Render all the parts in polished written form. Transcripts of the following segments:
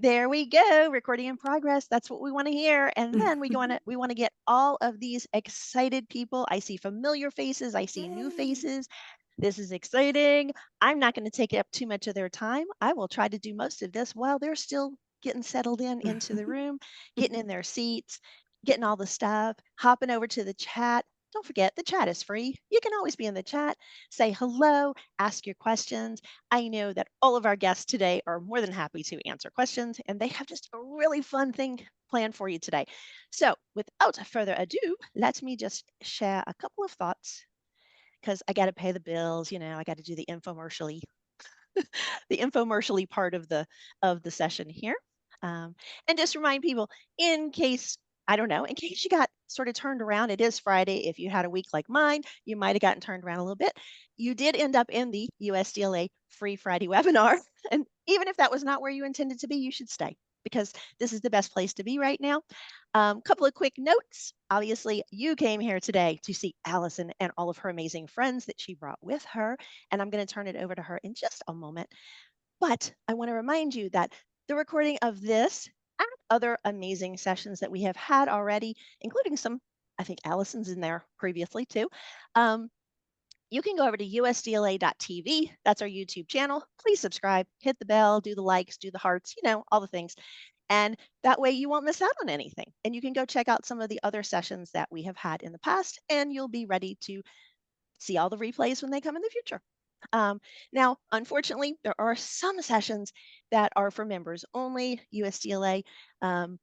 There we go. Recording in progress. That's what we want to hear. And then we want to get all of these excited people. I see familiar faces. I see new Yay. faces. This is exciting. I'm not going to take up too much of their time. I will try to do most of this while they're still getting settled into the room, getting in their seats, getting all the stuff, hopping over to the chat. Don't forget, the chat is free. You can always be in the chat, say hello, ask your questions. I know that all of our guests today are more than happy to answer questions, and they have just a really fun thing planned for you today. So, without further ado, let me just share a couple of thoughts because I got to pay the bills. I got to do the infomercially part of the session here. And just remind people, in case I don't know, in case you got sort of turned around, it is Friday. If you had a week like mine, you might have gotten turned around a little bit. You did end up in the USDLA Free Friday webinar, and even if that was not where you intended to be, you should stay because this is the best place to be right now. Couple of quick notes. Obviously, you came here today to see Allison and all of her amazing friends that she brought with her, and I'm going to turn it over to her in just a moment. But I want to remind you that the recording of this and other amazing sessions that we have had already, including some, I think Allison's in there previously too. Um, you can go over to USDLA.tv. That's our YouTube channel. Please subscribe, hit the bell, do the likes, do the hearts, all the things. And that way you won't miss out on anything. And you can go check out some of the other sessions that we have had in the past, and you'll be ready to see all the replays when they come in the future. Um, Now, unfortunately, there are some sessions that are for members only. USDLA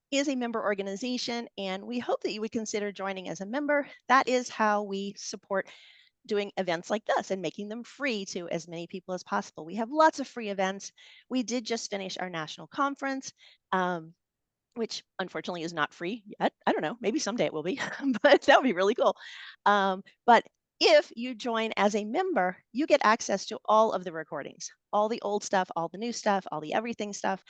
is a member organization, and we hope that you would consider joining as a member. That is how we support doing events like this and making them free to as many people as possible. We have lots of free events. We did just finish our national conference. Which unfortunately is not free yet. I don't know. Maybe someday it will be, but that would be really cool. But if you join as a member, you get access to all of the recordings, all the old stuff, all the new stuff, all the everything stuff.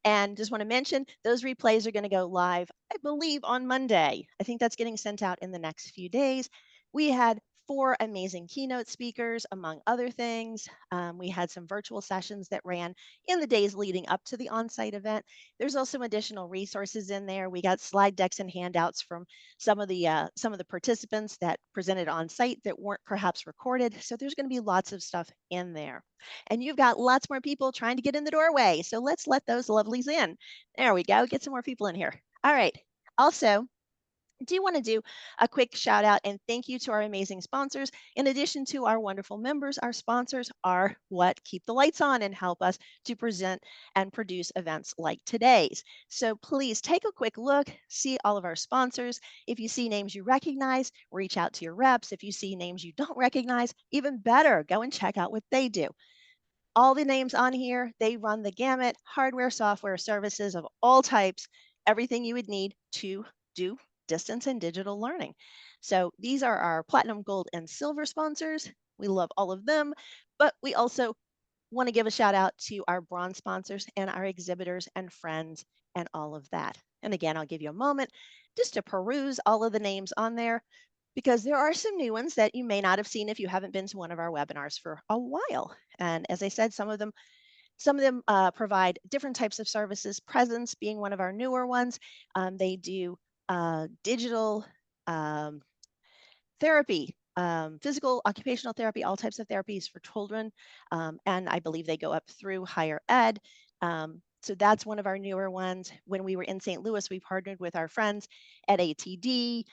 And just want to mention those replays are going to go live, I believe, on Monday. I think that's getting sent out in the next few days. We had four amazing keynote speakers, among other things. We had some virtual sessions that ran in the days leading up to the on site event. There's also additional resources in there. We got slide decks and handouts from some of the participants that presented on site that weren't perhaps recorded. So there's going to be lots of stuff in there. And you've got lots more people trying to get in the doorway. So let's let those lovelies in. There we go. Get some more people in here. All right. Also, do want to do a quick shout out and thank you to our amazing sponsors. In addition to our wonderful members, our sponsors are what keep the lights on and help us to present and produce events like today's. So please take a quick look, see all of our sponsors. If you see names you recognize, reach out to your reps. If you see names you don't recognize, even better, go and check out what they do. All the names on here, they run the gamut, hardware, software, services of all types, everything you would need to do distance and digital learning. So these are our platinum, gold, and silver sponsors. We love all of them, but we also want to give a shout out to our bronze sponsors and our exhibitors and friends and all of that. And again, I'll give you a moment just to peruse all of the names on there because there are some new ones that you may not have seen if you haven't been to one of our webinars for a while. And as I said, some of them provide different types of services. Presence being one of our newer ones. They do digital um, therapy, physical, occupational therapy, all types of therapies for children. And I believe they go up through higher ed. So that's one of our newer ones. When we were in St. Louis, we partnered with our friends at ATD.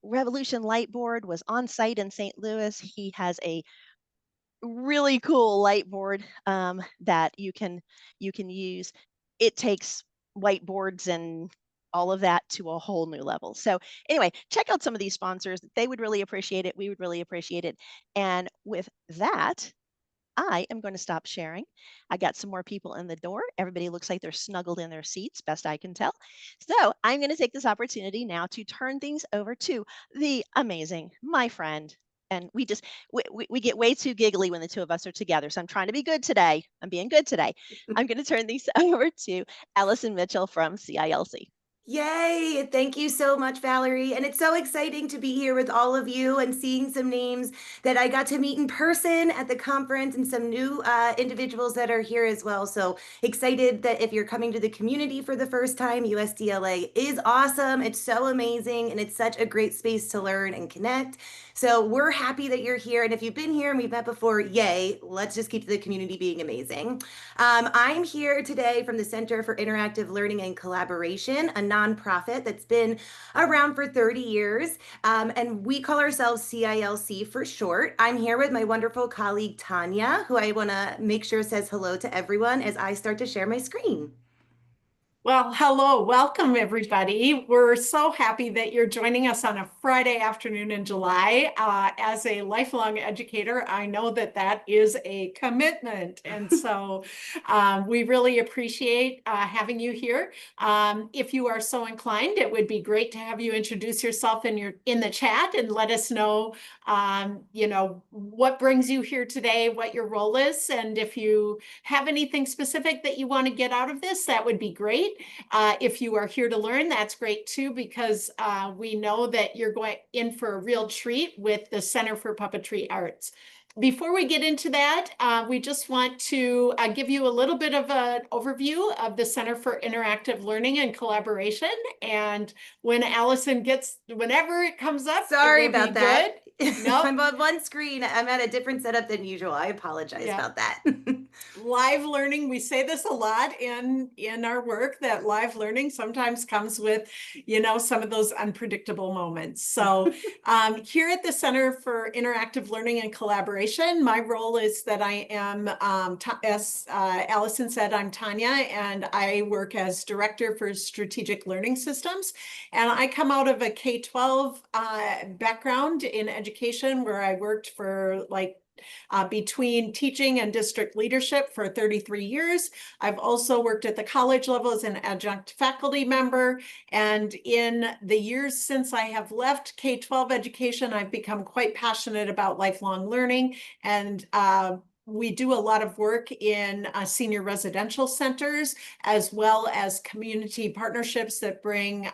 Revolution Lightboard was on site in St. Louis. He has a really cool light board that you can use. It takes whiteboards and all of that to a whole new level. So anyway, check out some of these sponsors. They would really appreciate it. We would really appreciate it. And with that, I am going to stop sharing. I got some more people in the door. Everybody looks like they're snuggled in their seats, best I can tell. So I'm going to take this opportunity now to turn things over to the amazing, my friend. And we get way too giggly when the two of us are together. So I'm trying to be good today. I'm being good today. I'm going to turn these over to Allyson Mitchell from CILC. Yay! Thank you so much, Valerie. And it's so exciting to be here with all of you and seeing some names that I got to meet in person at the conference and some new individuals that are here as well. So excited that if you're coming to the community for the first time, USDLA is awesome. It's so amazing and it's such a great space to learn and connect. So we're happy that you're here. And if you've been here and we've met before, yay, let's just keep the community being amazing. I'm here today from the Center for Interactive Learning and Collaboration, a nonprofit that's been around for 30 years, and we call ourselves CILC for short. I'm here with my wonderful colleague Tanya, who I want to make sure says hello to everyone as I start to share my screen. Well, hello, welcome everybody. We're so happy that you're joining us on a Friday afternoon in July. As a lifelong educator, I know that that is a commitment. And so we really appreciate having you here. If you are so inclined, it would be great to have you introduce yourself in the chat and let us know, what brings you here today, what your role is. And if you have anything specific that you want to get out of this, that would be great. If you are here to learn, that's great too, because we know that you're going in for a real treat with the Center for Puppetry Arts. Before we get into that, we just want to give you a little bit of an overview of the Center for Interactive Learning and Collaboration. And when Allyson whenever it comes up, it Sorry will be about that. good. Nope. I'm on one screen. I'm at a different setup than usual. I apologize Yeah. about that. Live learning, we say this a lot in our work, that live learning sometimes comes with some of those unpredictable moments. So here at the Center for Interactive Learning and Collaboration, my role is that I am as Allyson said, I'm Tanya, and I work as Director for Strategic Learning Systems, and I come out of a K-12 background in education, where I worked for between teaching and district leadership for 33 years. I've also worked at the college level as an adjunct faculty member. And in the years since I have left K-12 education, I've become quite passionate about lifelong learning. And we do a lot of work in senior residential centers, as well as community partnerships that bring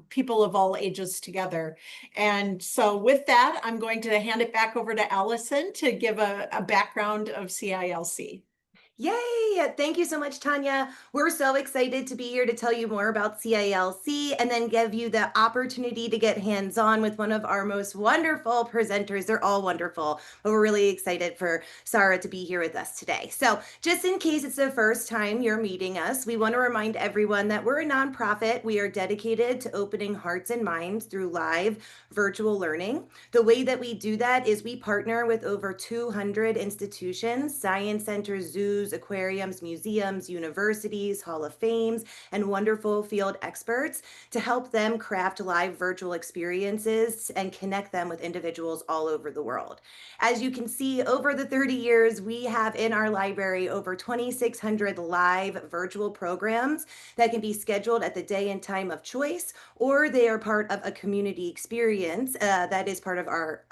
people of all ages together. And so with that, I'm going to hand it back over to Allyson to give a background of CILC. Yay! Thank you so much, Tanya. We're so excited to be here to tell you more about CILC and then give you the opportunity to get hands-on with one of our most wonderful presenters. They're all wonderful, but we're really excited for Sarah to be here with us today. So just in case it's the first time you're meeting us, we want to remind everyone that we're a nonprofit. We are dedicated to opening hearts and minds through live virtual learning. The way that we do that is we partner with over 200 institutions, science centers, zoos, aquariums, museums, universities, Hall of Fames, and wonderful field experts to help them craft live virtual experiences and connect them with individuals all over the world. As you can see, over the 30 years, we have in our library over 2,600 live virtual programs that can be scheduled at the day and time of choice, or they are part of a community experience that is part of our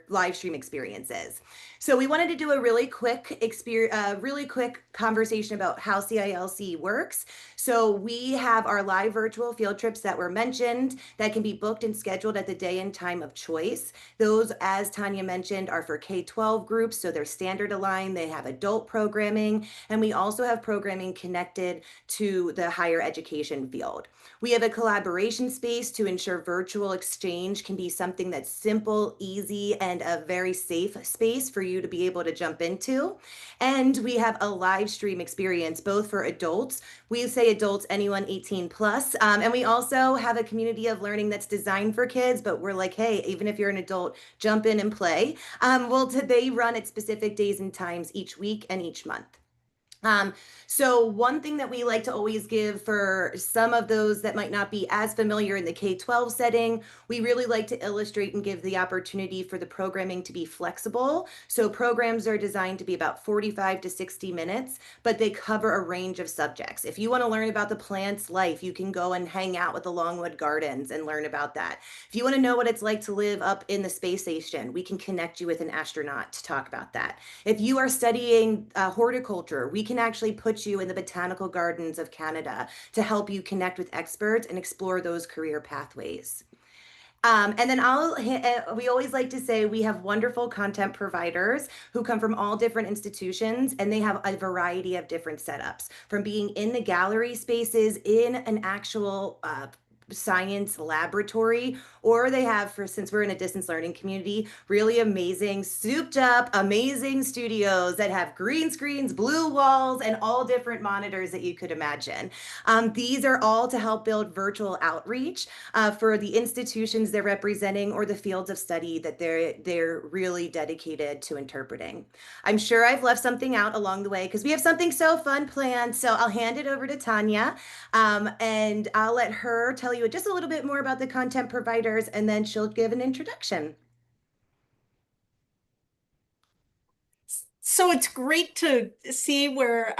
live stream experiences. So we wanted to do a really quick conversation about how CILC works. So we have our live virtual field trips that were mentioned that can be booked and scheduled at the day and time of choice. Those, as Tanya mentioned, are for K-12 groups, so they're standard aligned. They have adult programming, and we also have programming connected to the higher education field. We have a collaboration space to ensure virtual exchange can be something that's simple, easy, and a very safe space for you to be able to jump into. And we have a live stream experience, both for adults. We say adults, anyone 18 plus. And we also have a community of learning that's designed for kids, but we're like, hey, even if you're an adult, jump in and play. They run at specific days and times each week and each month. So one thing that we like to always give for some of those that might not be as familiar in the K-12 setting, we really like to illustrate and give the opportunity for the programming to be flexible. So programs are designed to be about 45 to 60 minutes, but they cover a range of subjects. If you want to learn about the plant's life, you can go and hang out with the Longwood Gardens and learn about that. If you want to know what it's like to live up in the space station, we can connect you with an astronaut to talk about that. If you are studying horticulture, we can actually put you in the botanical gardens of Canada to help you connect with experts and explore those career pathways. And then we always like to say we have wonderful content providers who come from all different institutions, and they have a variety of different setups, from being in the gallery spaces in an actual science laboratory, or they have, for since we're in a distance learning community, really amazing souped up amazing studios that have green screens, blue walls, and all different monitors that you could imagine. These are all to help build virtual outreach for the institutions they're representing or the fields of study that they're really dedicated to interpreting. I'm sure I've left something out along the way because we have something so fun planned. So I'll hand it over to Tanya, and I'll let her tell you just a little bit more about the content providers, and then she'll give an introduction. So it's great to see where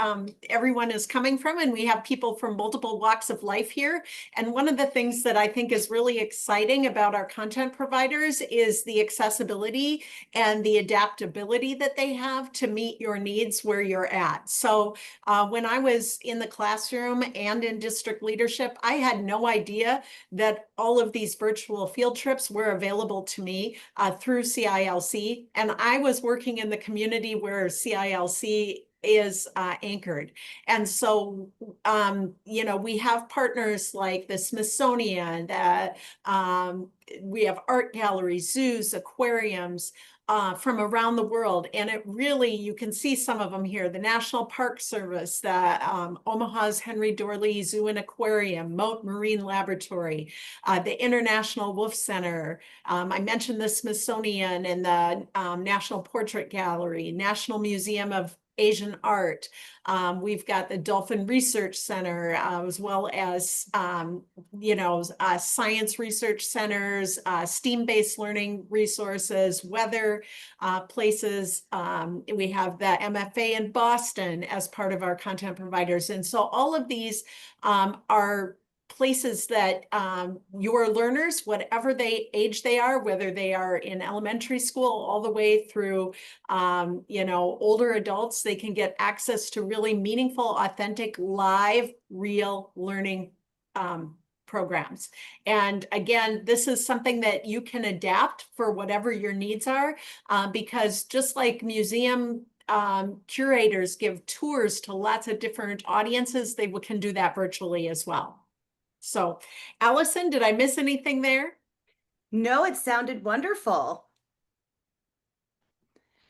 everyone is coming from, and we have people from multiple walks of life here. And one of the things that I think is really exciting about our content providers is the accessibility and the adaptability that they have to meet your needs where you're at. So when I was in the classroom and in district leadership, I had no idea that all of these virtual field trips were available to me through CILC. And I was working in the community where CILC is anchored. And so, you know, we have partners like the Smithsonian, we have art galleries, zoos, aquariums, from around the world. And it really, you can see some of them here, the National Park Service, the Omaha's Henry Dorley Zoo and Aquarium, MOTE Marine Laboratory, the International Wolf Center. I mentioned the Smithsonian and the National Portrait Gallery, National Museum of Asian Art. We've got the Dolphin Research Center, as well as, you know, science research centers, STEAM-based learning resources, weather places. We have the MFA in Boston as part of our content providers. And so all of these are places that your learners, whatever age they are, whether they are in elementary school all the way through, you know, older adults, they can get access to really meaningful, authentic, live, real learning programs. And again, this is something that you can adapt for whatever your needs are, because just like museum curators give tours to lots of different audiences, they can do that virtually as well. So, Allyson, did I miss anything there? No, it sounded wonderful.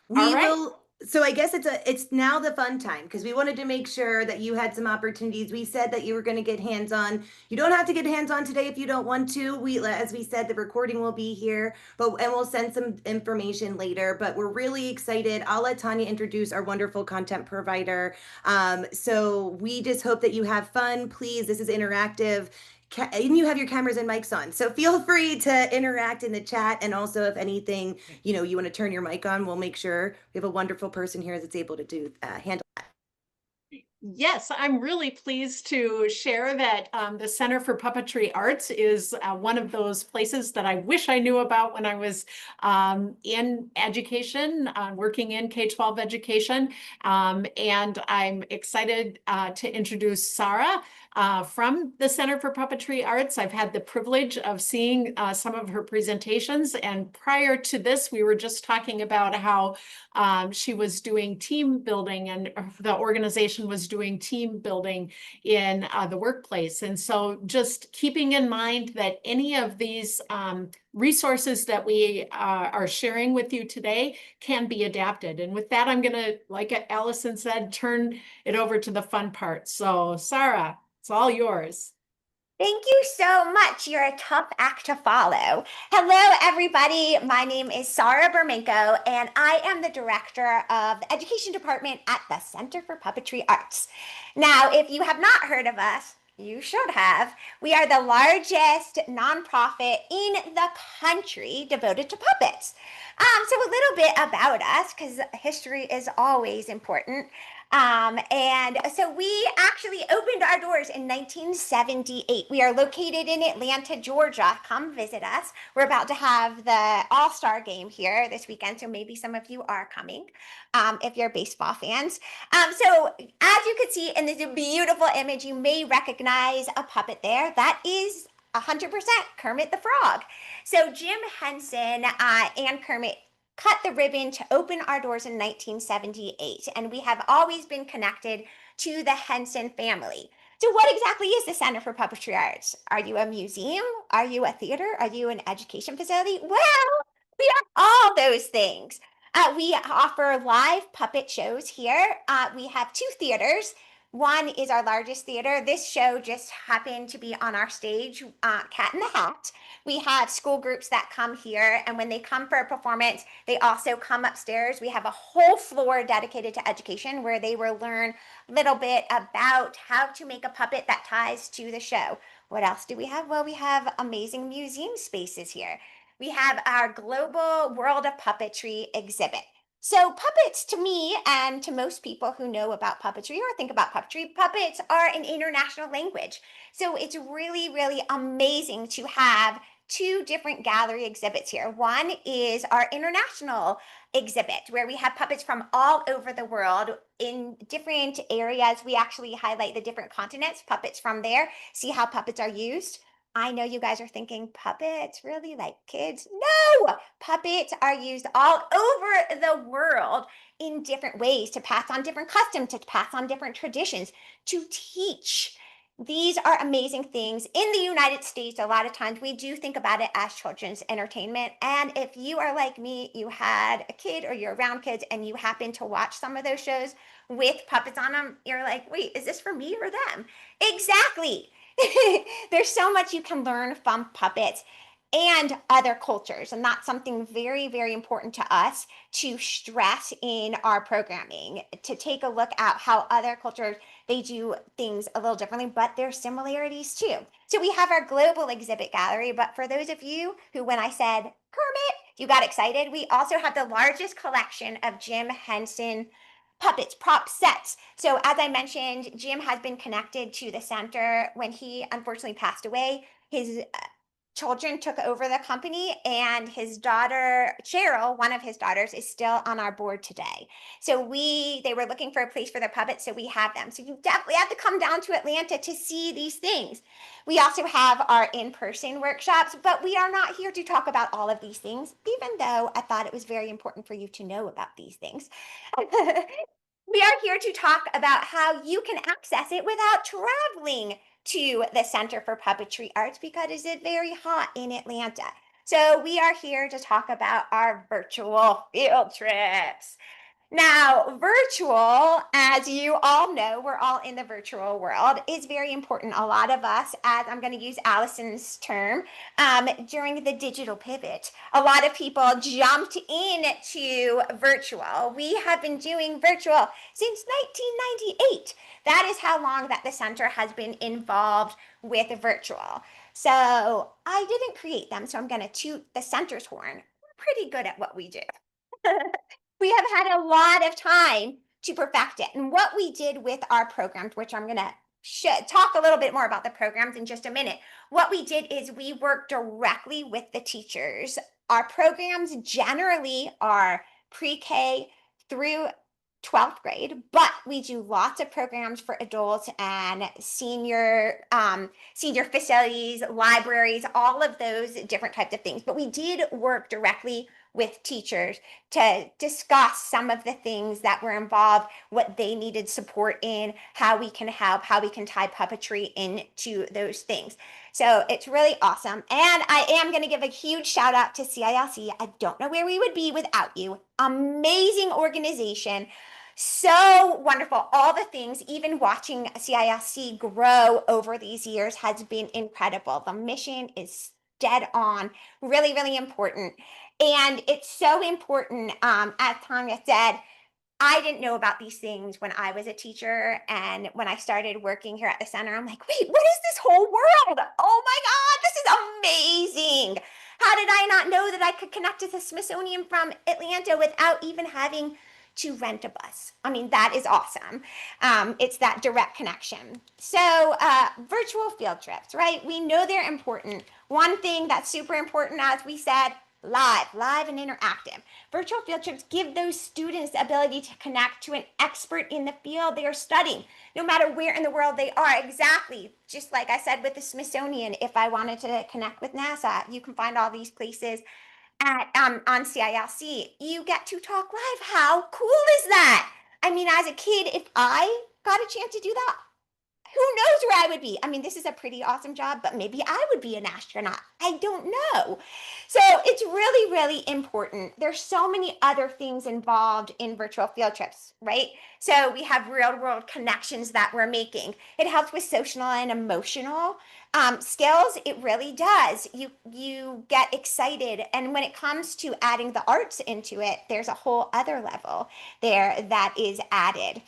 All right. So I guess it's now the fun time, because we wanted to make sure that you had some opportunities. We said that you were going to get hands-on. You don't have to get hands-on today if you don't want to. As we said, the recording will be here, and we'll send some information later, but we're really excited. I'll let Tanya introduce our wonderful content provider. So we just hope that you have fun. Please, this is interactive. And you have your cameras and mics on, so feel free to interact in the chat. And also, if anything, you know, you want to turn your mic on, we'll make sure we have a wonderful person here that's able to handle that. Yes, I'm really pleased to share that the Center for Puppetry Arts is one of those places that I wish I knew about when I was in education, working in K-12 education. And I'm excited to introduce Sarah from the Center for Puppetry Arts. I've had the privilege of seeing some of her presentations. And prior to this, we were just talking about how she was doing team building, and the organization was doing team building in the workplace. And so just keeping in mind that any of these resources that we are sharing with you today can be adapted. And with that, I'm going to, like Allyson said, turn it over to the fun part. So Sarah, it's all yours. Thank you so much. You're a tough act to follow. Hello, everybody. My name is Sarah Bermenko, and I am the director of the Education Department at the Center for Puppetry Arts. Now, if you have not heard of us, you should have. We are the largest nonprofit in the country devoted to puppets. So a little bit about us, because history is always important. And so we actually opened our doors in 1978. We are located in Atlanta, Georgia. Come visit us. We're about to have the All-Star game here this weekend, so maybe some of you are coming if you're baseball fans. So as you can see in this beautiful image, you may recognize a puppet there. That is 100% Kermit the Frog. So Jim Henson and Kermit cut the ribbon to open our doors in 1978, and we have always been connected to the Henson family. So what exactly is the Center for Puppetry Arts? Are you a museum? Are you a theater? Are you an education facility? Well, we are all those things. We offer live puppet shows here. We have 2 theaters. One is our largest theater. This show just happened to be on our stage, Cat in the Hat. We have school groups that come here, and when they come for a performance, they also come upstairs. We have a whole floor dedicated to education where they will learn a little bit about how to make a puppet that ties to the show. What else do we have? Well, we have amazing museum spaces here. We have our Global World of Puppetry exhibit. So puppets, to me and to most people who know about puppetry or think about puppetry, puppets are an international language. So it's really, really amazing to have 2 different gallery exhibits here. One is our international exhibit where we have puppets from all over the world in different areas. We actually highlight the different continents, puppets from there, see how puppets are used. I know you guys are thinking, puppets, really, like kids? No, puppets are used all over the world in different ways to pass on different customs, to pass on different traditions, to teach. These are amazing things. In the United States, a lot of times we do think about it as children's entertainment. And if you are like me, you had a kid or you're around kids and you happen to watch some of those shows with puppets on them, you're like, wait, is this for me or them? Exactly. There's so much you can learn from puppets and other cultures, and that's something very, very important to us to stress in our programming, to take a look at how other cultures, they do things a little differently, but there's similarities too. So we have our global exhibit gallery, but for those of you who, when I said Kermit, you got excited, we also have the largest collection of Jim Henson puppets, prop sets. So as I mentioned, Jim has been connected to the center. When he unfortunately passed away, his children took over the company, and his daughter, Cheryl, one of his daughters, is still on our board today. So they were looking for a place for their puppets, so we have them. So you definitely have to come down to Atlanta to see these things. We also have our in-person workshops, but we are not here to talk about all of these things, even though I thought it was very important for you to know about these things. We are here to talk about how you can access it without traveling to the Center for Puppetry Arts because it's very hot in Atlanta. So we are here to talk about our virtual field trips. Now, virtual, as you all know, we're all in the virtual world, is very important. A lot of us, as I'm going to use Allison's term, during the digital pivot, a lot of people jumped into virtual. We have been doing virtual since 1998. That is how long that the center has been involved with virtual. So I didn't create them, so I'm going to toot the center's horn. We're pretty good at what we do. We have had a lot of time to perfect it. And what we did with our programs, which I'm going to talk a little bit more about the programs in just a minute. What we did is we worked directly with the teachers. Our programs generally are pre-K through 12th grade, but we do lots of programs for adults and senior facilities, libraries, all of those different types of things. But we did work directly with teachers to discuss some of the things that were involved, what they needed support in, how we can help, how we can tie puppetry into those things. So it's really awesome. And I am going to give a huge shout out to CILC. I don't know where we would be without you. Amazing organization. So wonderful. All the things, even watching CILC grow over these years has been incredible. The mission is dead on, really, really important. And it's so important, as Tanya said, I didn't know about these things when I was a teacher. And when I started working here at the center, I'm like, wait, what is this whole world? Oh my God, this is amazing. How did I not know that I could connect to the Smithsonian from Atlanta without even having to rent a bus. I mean, that is awesome. It's that direct connection. So virtual field trips, right? We know they're important. One thing that's super important, as we said, live and interactive. Virtual field trips give those students the ability to connect to an expert in the field they are studying, no matter where in the world they are. Exactly. Just like I said with the Smithsonian, if I wanted to connect with NASA, you can find all these places at on CILC. You get to talk live. How cool is that? I mean, as a kid, if I got a chance to do that, who knows where I would be? I mean, this is a pretty awesome job, but maybe I would be an astronaut. I don't know. So it's really, really important. There's so many other things involved in virtual field trips, right? So we have real world connections that we're making. It helps with social and emotional skills. It really does. You get excited. And when it comes to adding the arts into it, there's a whole other level there that is added.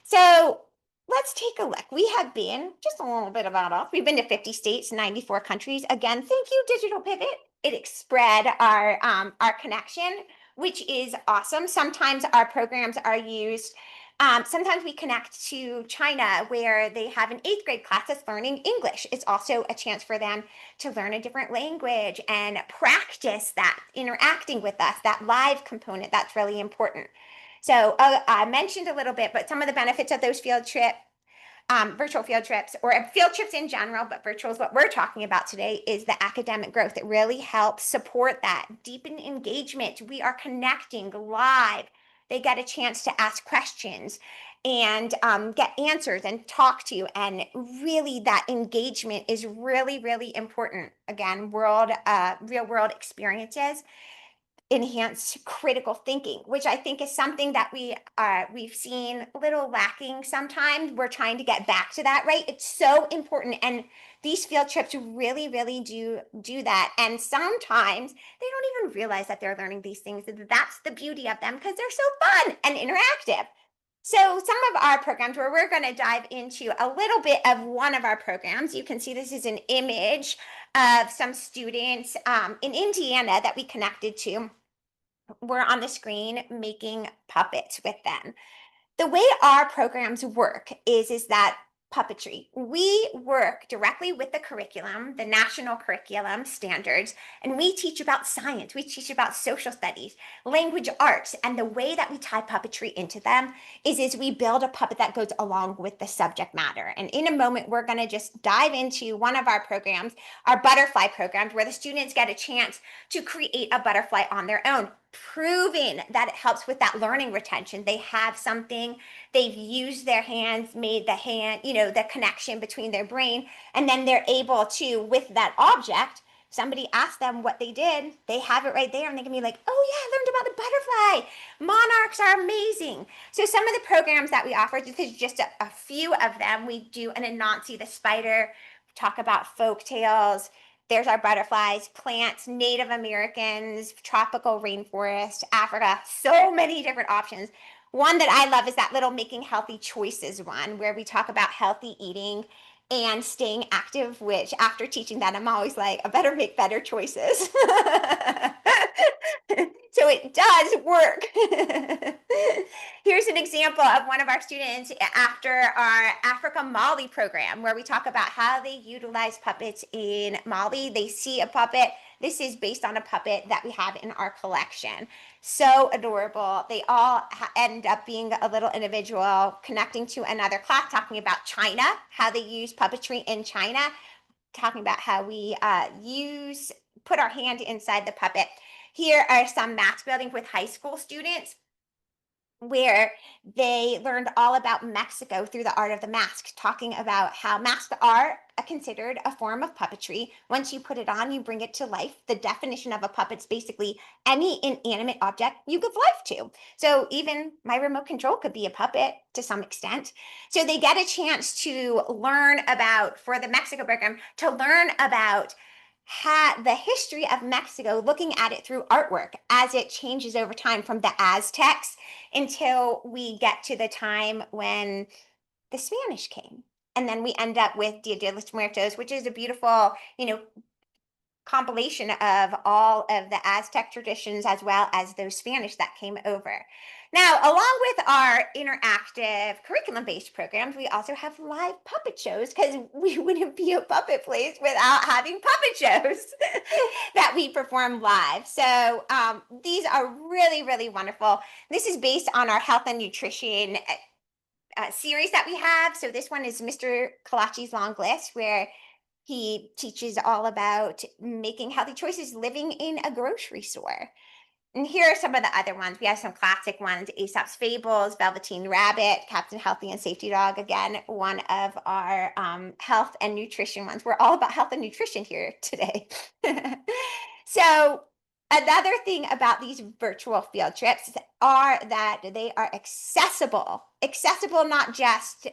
So let's take a look. We have been, just a little bit about us, we've been to 50 states, 94 countries. Again, thank you, Digital Pivot. It spread our connection, which is awesome. Sometimes our programs are used, sometimes we connect to China where they have an 8th grade class that's learning English. It's also a chance for them to learn a different language and practice that interacting with us, that live component, that's really important. So I mentioned a little bit, but some of the benefits of those field trip, virtual field trips, or field trips in general, but virtual is what we're talking about today, is the academic growth. It really helps support that, deepen engagement. We are connecting live. They get a chance to ask questions and get answers and talk to you. And really that engagement is really, really important. Again, real world experiences enhance critical thinking, which I think is something that we've seen a little lacking sometimes. We're trying to get back to that, right? It's so important, and these field trips really, really do that. And sometimes they don't even realize that they're learning these things. That's the beauty of them, because they're so fun and interactive. So some of our programs, where we're going to dive into a little bit of one of our programs, you can see this is an image of some students in Indiana that we connected to. We're on the screen making puppets with them. The way our programs work is that puppetry, we work directly with the curriculum, the national curriculum standards, and we teach about science, we teach about social studies, language arts, and the way that we tie puppetry into them is we build a puppet that goes along with the subject matter. And in a moment, we're going to just dive into one of our programs, our butterfly programs, where the students get a chance to create a butterfly on their own, proving that it helps with that learning retention. They have something, they've used their hands, made the hand, the connection between their brain, and then they're able to, with that object, somebody asks them what they did, they have it right there, and they can be like, oh yeah, I learned about the butterfly. Monarchs are amazing. So some of the programs that we offer, this is just a few of them. We do an Anansi the spider, talk about folk tales. There's our butterflies, plants, Native Americans, tropical rainforest, Africa, so many different options. One that I love is that little making healthy choices one, where we talk about healthy eating and staying active, which after teaching that, I'm always like, I better make better choices. So it does work. Here's an example of one of our students after our Africa Mali program, where we talk about how they utilize puppets in Mali. They see a puppet. This is based on a puppet that we have in our collection. So adorable. They all end up being a little individual connecting to another class, talking about China, how they use puppetry in China, talking about how we put our hand inside the puppet. Here are some mask building with high school students, where they learned all about Mexico through the art of the mask, talking about how masks are considered a form of puppetry. Once you put it on, you bring it to life. The definition of a puppet is basically any inanimate object you give life to. So even my remote control could be a puppet to some extent. So they get a chance to learn about, for the Mexico program, to learn about the history of Mexico, looking at it through artwork as it changes over time from the Aztecs until we get to the time when the Spanish came. And then we end up with Dia de los Muertos, which is a beautiful, compilation of all of the Aztec traditions as well as those Spanish that came over. Now, along with our interactive curriculum-based programs, we also have live puppet shows because we wouldn't be a puppet place without having puppet shows that we perform live. So these are really, really wonderful. This is based on our health and nutrition series that we have. So this one is Mr. Kalachi's Long List, where he teaches all about making healthy choices living in a grocery store. And here are some of the other ones. We have some classic ones: Aesop's Fables, Velveteen Rabbit, Captain Healthy and Safety Dog. Again, one of our health and nutrition ones. We're all about health and nutrition here today. So another thing about these virtual field trips are that they are accessible. Accessible not just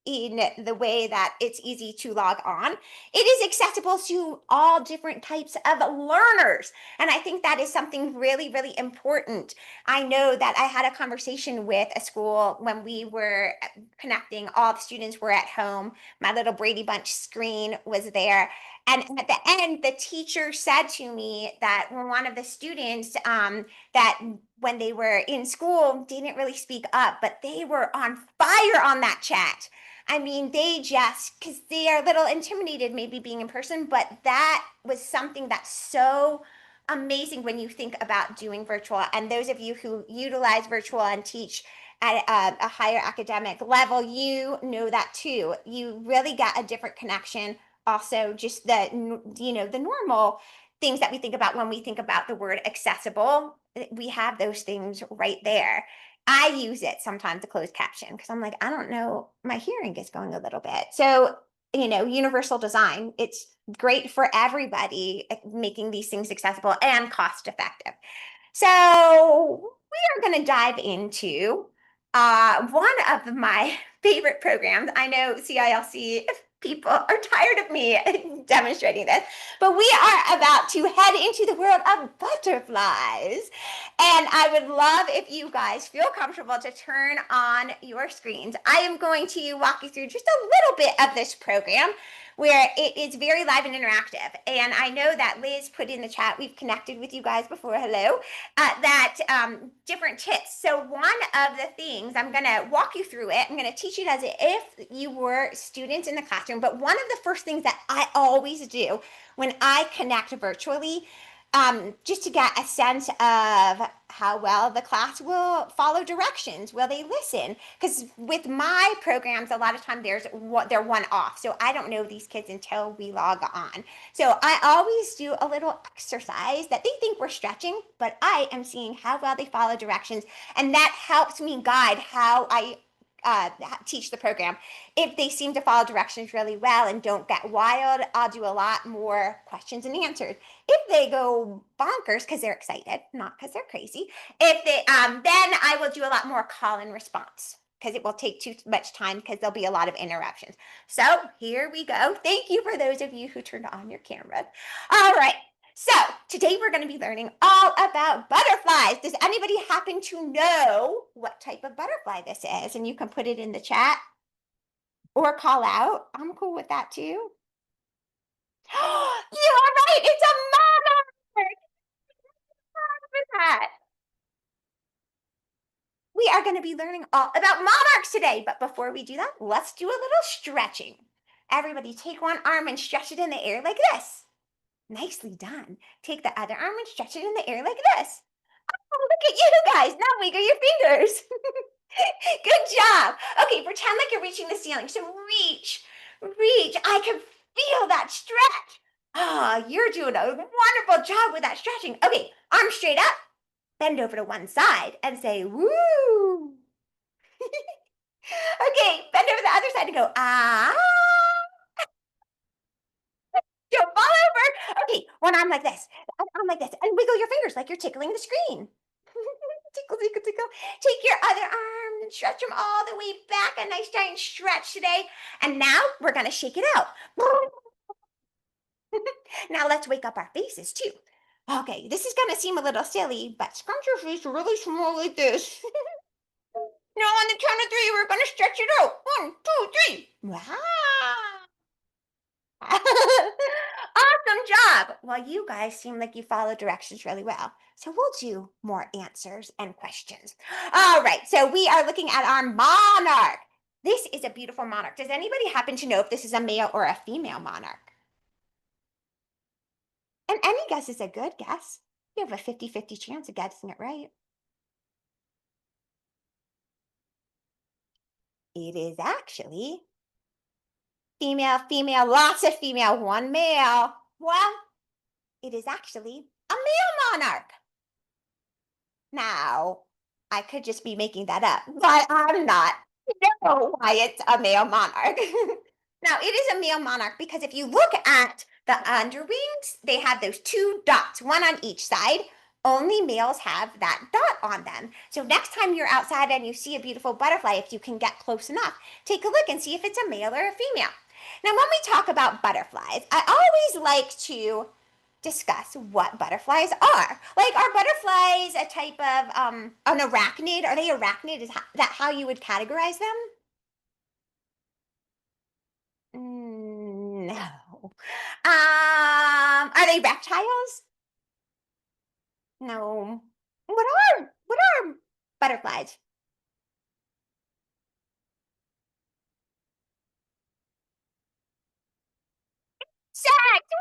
in the way that it's easy to log on. It is accessible to all different types of learners. And I think that is something really, really important. I know that I had a conversation with a school when we were connecting. All the students were at home. My little Brady Bunch screen was there. And at the end, the teacher said to me that one of the students that when they were in school didn't really speak up, but they were on fire on that chat. I mean, they just, because they are a little intimidated maybe being in person, but that was something that's so amazing when you think about doing virtual. And those of you who utilize virtual and teach at a higher academic level, you know that too. You really get a different connection. Also, just the normal things that we think about when we think about the word accessible, we have those things right there. I use it sometimes to close caption because I'm like, I don't know, my hearing is going a little bit. So, universal design, it's great for everybody, making these things accessible and cost effective. So we are going to dive into one of my favorite programs. I know CILC people are tired of me demonstrating this, but we are about to head into the world of butterflies. And I would love if you guys feel comfortable to turn on your screens. I am going to walk you through just a little bit of this program where it is very live and interactive. And I know that Liz put in the chat, we've connected with you guys before, hello, that different tips. So one of the things, I'm gonna walk you through it, I'm gonna teach it as if you were students in the classroom, but one of the first things that I always do when I connect virtually, just to get a sense of how well the class will follow directions. Will they listen? Because with my programs, a lot of time they're one off. So I don't know these kids until we log on. So I always do a little exercise that they think we're stretching, but I am seeing how well they follow directions. And that helps me guide how I teach the program. If they seem to follow directions really well and don't get wild, I'll do a lot more questions and answers. If they go bonkers because they're excited, not because they're crazy, if they then I will do a lot more call and response because it will take too much time because there'll be a lot of interruptions. So here we go. Thank you for those of you who turned on your camera. All right. So today we're going to be learning all about butterflies. Does anybody happen to know what type of butterfly this is? And you can put it in the chat or call out. I'm cool with that too. You are right. It's a monarch. What's that? We are going to be learning all about monarchs today. But before we do that, let's do a little stretching. Everybody take one arm and stretch it in the air like this. Nicely done. Take the other arm and stretch it in the air like this. Oh, look at you guys. Now wiggle your fingers. Good job. Okay, pretend like you're reaching the ceiling. So reach. I can feel that stretch. Oh, you're doing a wonderful job with that stretching. Okay, arm straight up. Bend over to one side and say, woo. Okay, bend over the other side and go, ah. Don't fall over. Okay, one arm like this, arm like this, and wiggle your fingers like you're tickling the screen. Tickle, tickle, tickle. Take your other arm and stretch them all the way back. A nice giant stretch today. And now we're going to shake it out. Now let's wake up our faces too. Okay, this is going to seem a little silly, but scrunch your face really small like this. Now on the count of 3, we're going to stretch it out. 1, 2, 3. Wow. Awesome job. Well, you guys seem like you follow directions really well. So we'll do more answers and questions. All right. So we are looking at our monarch. This is a beautiful monarch. Does anybody happen to know if this is a male or a female monarch? And any guess is a good guess. You have a 50-50 chance of guessing it right. It is actually female, female, lots of female, one male. Well, it is actually a male monarch. Now, I could just be making that up, but I'm not. I know why it's a male monarch. Now, it is a male monarch because if you look at the underwings, they have those two dots, one on each side. Only males have that dot on them. So next time you're outside and you see a beautiful butterfly, if you can get close enough, take a look and see if it's a male or a female. Now, when we talk about butterflies, I always like to discuss what butterflies are. Like, are butterflies a type of an arachnid? Are they arachnid? Is that how you would categorize them? No. Are they reptiles? No. What are butterflies? Insects.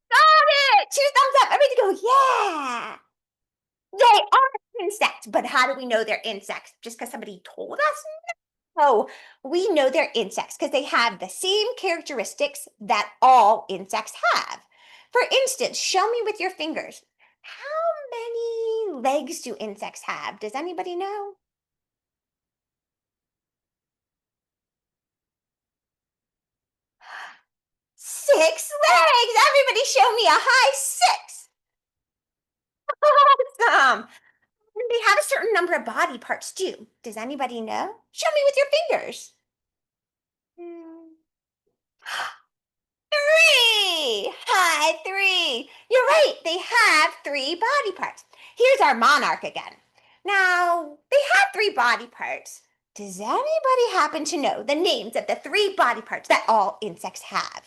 Got it. 2 thumbs up. Everybody go, yeah. They are insects, but how do we know they're insects? Just because somebody told us? No, we know they're insects because they have the same characteristics that all insects have. For instance, show me with your fingers. How many legs do insects have? Does anybody know? Six legs. Everybody show me a high 6. Awesome. They have a certain number of body parts too. Does anybody know? Show me with your fingers. 3. Hi, 3. You're right. They have 3 body parts. Here's our monarch again. Now, they have 3 body parts. Does anybody happen to know the names of the 3 body parts that all insects have?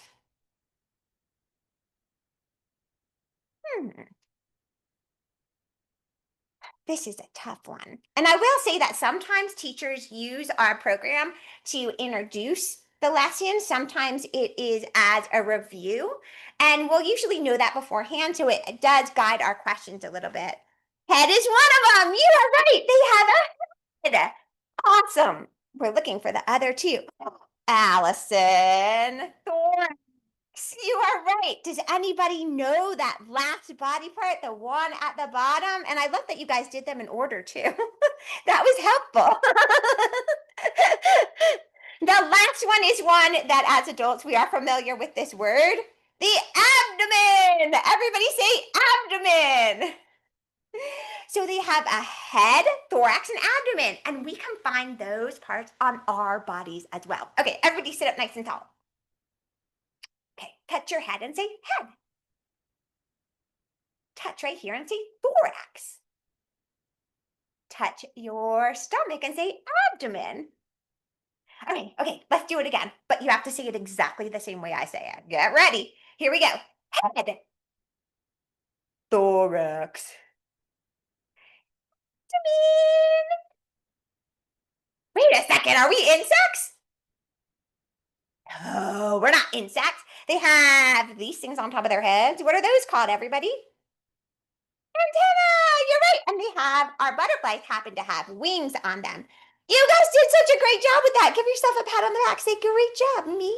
This is a tough one. And I will say that sometimes teachers use our program to introduce the lesson. Sometimes it is as a review. And we'll usually know that beforehand. So it does guide our questions a little bit. Head is one of them. You are right. They have a head. Awesome. We're looking for the other 2. Allison, Thorn. You are right. Does anybody know that last body part, the one at the bottom? And I love that you guys did them in order too. That was helpful. The last one is one that as adults we are familiar with this word, the abdomen. Everybody say abdomen. So they have a head, thorax, and abdomen, and we can find those parts on our bodies as well. Okay, everybody sit up nice and tall. Okay, touch your head and say head. Touch right here and say thorax. Touch your stomach and say abdomen. Okay, let's do it again. But you have to say it exactly the same way I say it. Get ready. Here we go. Head. Thorax. Abdomen. Wait a second. Are we insects? No, we're not insects. They have these things on top of their heads. What are those called, everybody? Antenna. You're right. And they have, our butterflies happen to have wings on them. You guys did such a great job with that. Give yourself a pat on the back. Say, great job, me.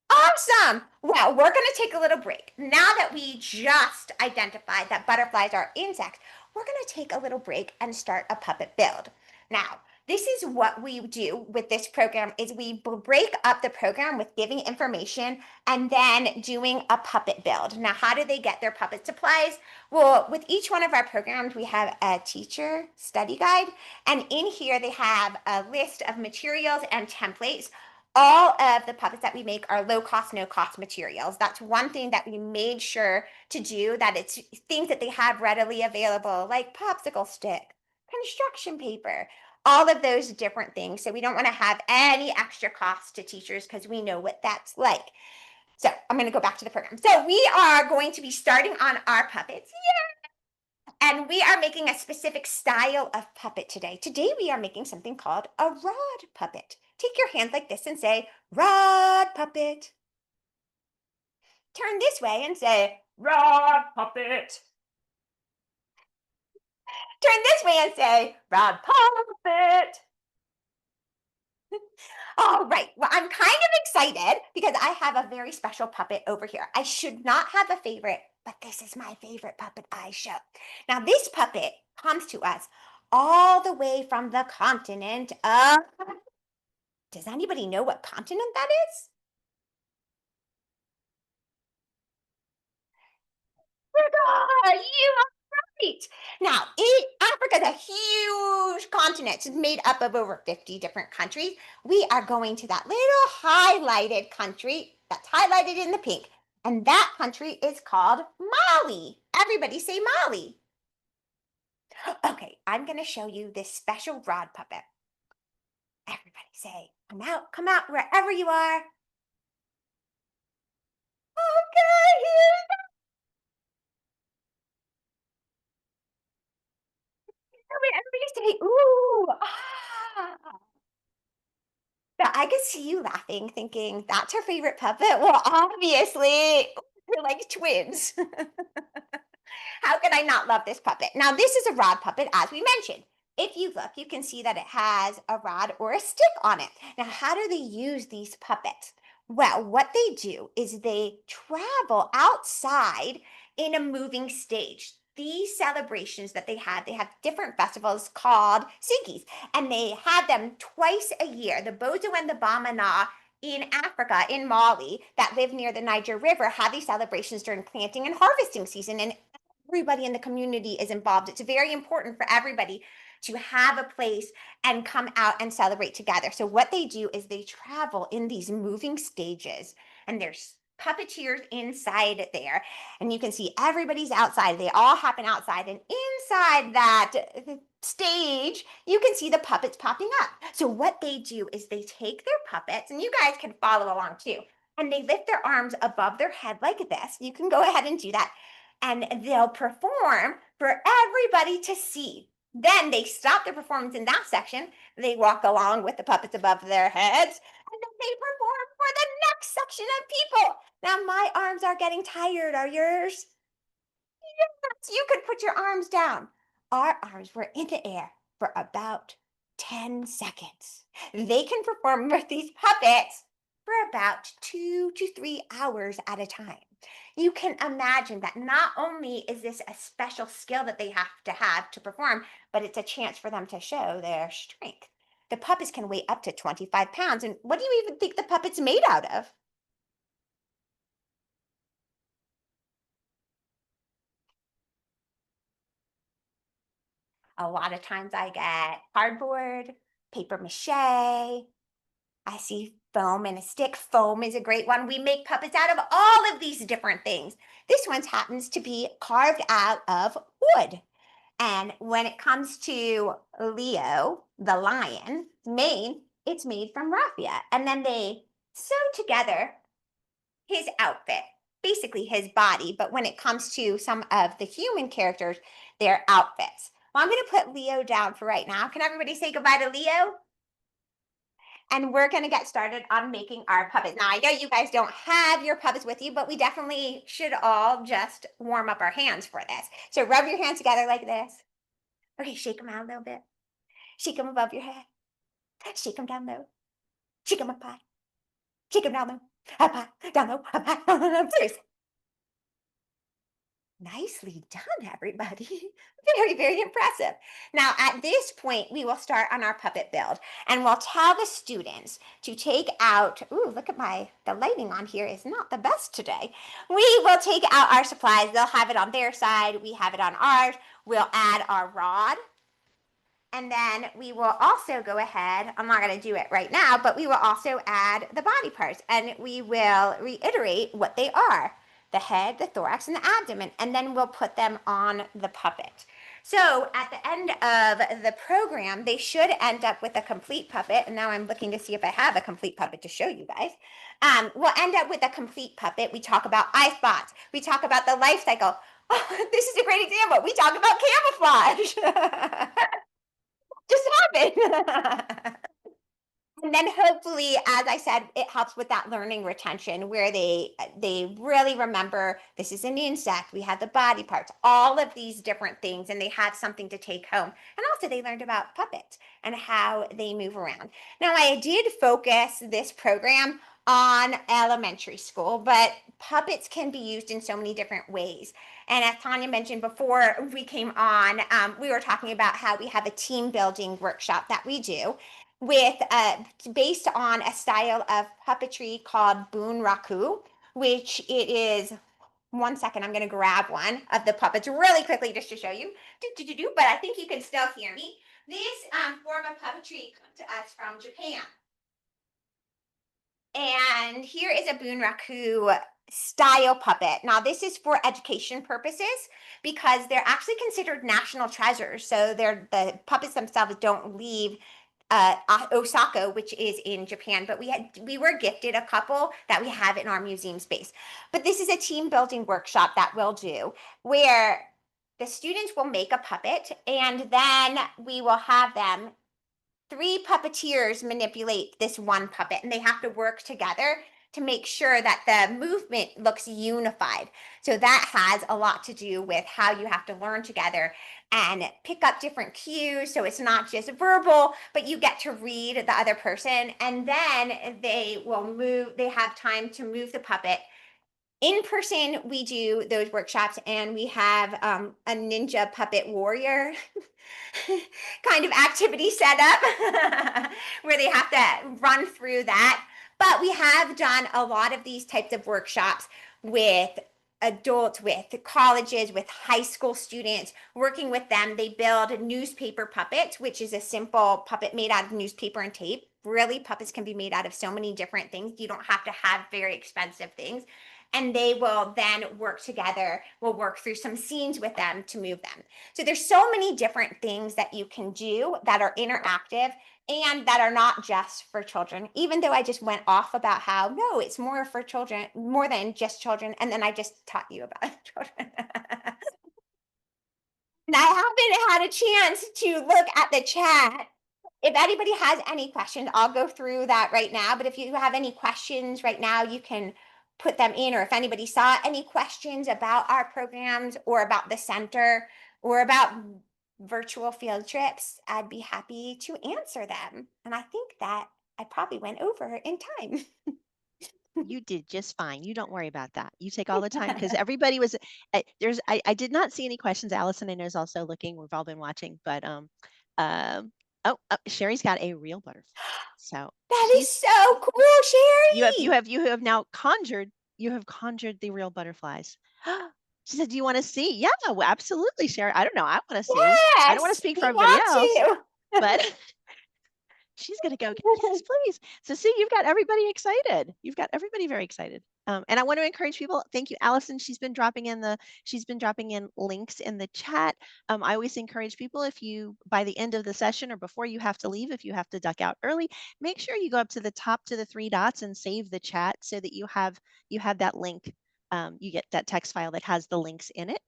Awesome. Well, we're going to take a little break. Now that we just identified that butterflies are insects, we're going to take a little break and start a puppet build. Now, this is what we do with this program is we break up the program with giving information and then doing a puppet build. Now, how do they get their puppet supplies? Well, with each one of our programs, we have a teacher study guide. And in here, they have a list of materials and templates. All of the puppets that we make are low cost, no cost materials. That's one thing that we made sure to do, that it's things that they have readily available, like popsicle stick, construction paper, all of those different things. So we don't want to have any extra cost to teachers because we know what that's like. So I'm going to go back to the program. So we are going to be starting on our puppets. And we are making a specific style of puppet today. Today we are making something called a rod puppet. Take your hand like this and say, rod puppet. Turn this way and say, rod puppet. Turn this way and say, rod puppet. All right, well, I'm kind of excited because I have a very special puppet over here. I should not have a favorite, but this is my favorite puppet I show. Now, this puppet comes to us all the way from the continent of, does anybody know what continent that is? Africa, you are right. Now, Africa is a huge continent. It's made up of over 50 different countries. We are going to that little highlighted country that's highlighted in the pink. And that country is called Mali. Everybody say Mali. Okay, I'm going to show you this special rod puppet. Everybody say, come out wherever you are. Okay, here. Everybody say, ooh, ah. Now, I could see you laughing, thinking, that's her favorite puppet. Well, obviously, we're like twins. How can I not love this puppet? Now, this is a rod puppet, as we mentioned. If you look, you can see that it has a rod or a stick on it. Now, how do they use these puppets? Well, what they do is they travel outside in a moving stage. These celebrations that they have different festivals called Sikis, and they have them twice a year. The Bozo and the Bamana in Africa, in Mali, that live near the Niger River, have these celebrations during planting and harvesting season, and everybody in the community is involved. It's very important for everybody to have a place and come out and celebrate together. So what they do is they travel in these moving stages, and there's puppeteers inside there, and you can see everybody's outside. They all happen outside, and inside that stage you can see the puppets popping up. So what they do is they take their puppets, and you guys can follow along too, and they lift their arms above their head like this. You can go ahead and do that, and they'll perform for everybody to see. Then they stop their performance in that section. They walk along with the puppets above their heads, and then they perform for the next section of people. Now, my arms are getting tired. Are yours? Yes, you could put your arms down. Our arms were in the air for about 10 seconds. They can perform with these puppets for about 2 to 3 hours at a time. You can imagine that not only is this a special skill that they have to perform, but it's a chance for them to show their strength. The puppets can weigh up to 25 pounds. And what do you even think the puppet's made out of? A lot of times I get cardboard, paper mache. I see foam and a stick. Foam is a great one. We make puppets out of all of these different things. This one happens to be carved out of wood. And when it comes to Leo, the lion, mane, it's made from raffia. And then they sew together his outfit, basically his body. But when it comes to some of the human characters, their outfits. Well, I'm going to put Leo down for right now. Can everybody say goodbye to Leo? And we're going to get started on making our puppets. Now, I know you guys don't have your puppets with you, but we definitely should all just warm up our hands for this. So rub your hands together like this. Okay, shake them out a little bit. Shake them above your head. Shake them down low. Shake them up high. Shake them down low. Up high, down low, up high, down low. Nicely done, everybody. Very, very impressive. Now, at this point, we will start on our puppet build, and we'll tell the students to take out, ooh, look at the lighting on here is not the best today. We will take out our supplies. They'll have it on their side. We have it on ours. We'll add our rod. And then we will also go ahead, I'm not going to do it right now, but we will also add the body parts, and we will reiterate what they are. The head, the thorax, and the abdomen, and then we'll put them on the puppet. So at the end of the program, they should end up with a complete puppet. And now I'm looking to see if I have a complete puppet to show you guys. We'll end up with a complete puppet. We talk about eye spots. We talk about the life cycle. Oh, this is a great example. We talk about camouflage. Just happened. And then hopefully, as I said, it helps with that learning retention where they really remember this is an insect, we have the body parts, all of these different things, and they have something to take home. And also they learned about puppets and how they move around. Now, I did focus this program on elementary school, but puppets can be used in so many different ways. And as Tanya mentioned before we came on, we were talking about how we have a team building workshop that we do with based on a style of puppetry called bunraku, which it is. 1 second, I'm going to grab one of the puppets really quickly just to show you. But I think you can still hear me. This form of puppetry comes to us from Japan. And here is a bunraku style puppet. Now, this is for education purposes because they're actually considered national treasures. So the puppets themselves don't leave Osaka, which is in Japan, but we were gifted a couple that we have in our museum space. But this is a team building workshop that we'll do where the students will make a puppet and then we will have them 3 puppeteers manipulate this one puppet, and they have to work together to make sure that the movement looks unified. So that has a lot to do with how you have to learn together and pick up different cues. So it's not just verbal, but you get to read the other person, and then they will move, they have time to move the puppet. In person, we do those workshops, and we have a ninja puppet warrior kind of activity set up where they have to run through that. But we have done a lot of these types of workshops with adults, with colleges, with high school students, working with them. They build newspaper puppets, which is a simple puppet made out of newspaper and tape. Really, puppets can be made out of so many different things. You don't have to have very expensive things. And they will then work together. We'll work through some scenes with them to move them. So there's so many different things that you can do that are interactive and that are not just for children, even though I just went off about how, no, it's more for children, more than just children. And then I just taught you about children. And I haven't had a chance to look at the chat. If anybody has any questions, I'll go through that right now. But if you have any questions right now, you can put them in, or if anybody saw any questions about our programs or about the center or about virtual field trips, I'd be happy to answer them. And I think that I probably went over in time. You did just fine. You don't worry about that. You take all the time because everybody was I did not see any questions. Allison, I know, is also looking. We've all been watching, but Sherry's got a real butterfly. So that is so cool, Sherry. You have now conjured the real butterflies. She said, "Do you want to see?" Yeah, well, absolutely, Sherry. I don't know. I want to see. Yes, I don't want to speak for everybody else, but she's going to go, yes, please. So see, you've got everybody excited. You've got everybody very excited. And I want to encourage people. Thank you, Allison. She's been dropping in links in the chat. I always encourage people, if you, by the end of the session or before you have to leave, if you have to duck out early, make sure you go up to the top to the 3 dots and save the chat so that you have that link. You get that text file that has the links in it.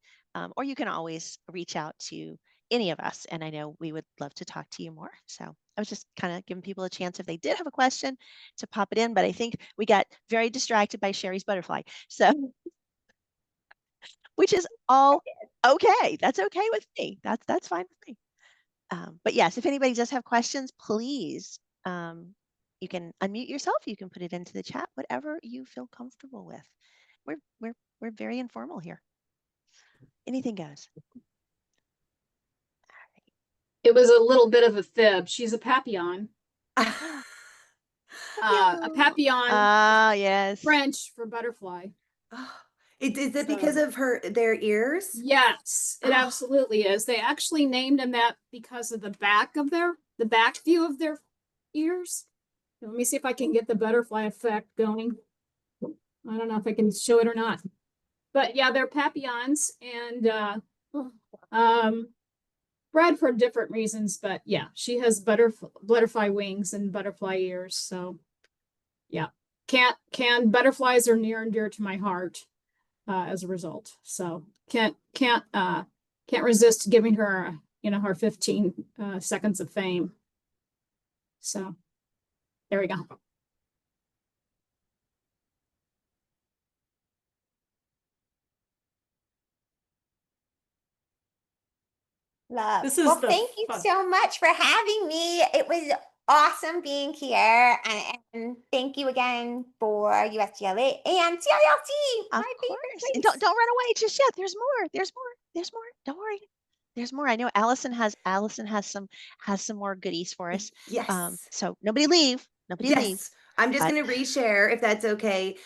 Or you can always reach out to any of us. And I know we would love to talk to you more. So I was just kind of giving people a chance, if they did have a question, to pop it in. But I think we got very distracted by Sherry's butterfly. So, which is all okay. That's okay with me. That's fine with me. But yes, if anybody does have questions, please, you can unmute yourself. You can put it into the chat, whatever you feel comfortable with. We're very informal here. Anything goes. It was a little bit of a fib. She's a papillon. A papillon. Yes. French for butterfly. Is it because of their ears? Yes, it absolutely is. They actually named them that because of the back view of their ears. Let me see if I can get the butterfly effect going. I don't know if I can show it or not. But yeah, they're papillons, and bred for different reasons, but yeah, she has butterfly wings and butterfly ears. So yeah, butterflies are near and dear to my heart as a result. So can't resist giving her, her 15 seconds of fame. So there we go. Love. This is Well, the thank you fun. so much for having me. It was awesome being here. And thank you again for USDLA and CILC, Of my favorite course. And place. don't run away just yet. There's more. There's more. There's more. Don't worry. There's more. I know Allison has some more goodies for us. Yes. So nobody leave. Nobody leave. Yes. I'm just But going to reshare if that's okay.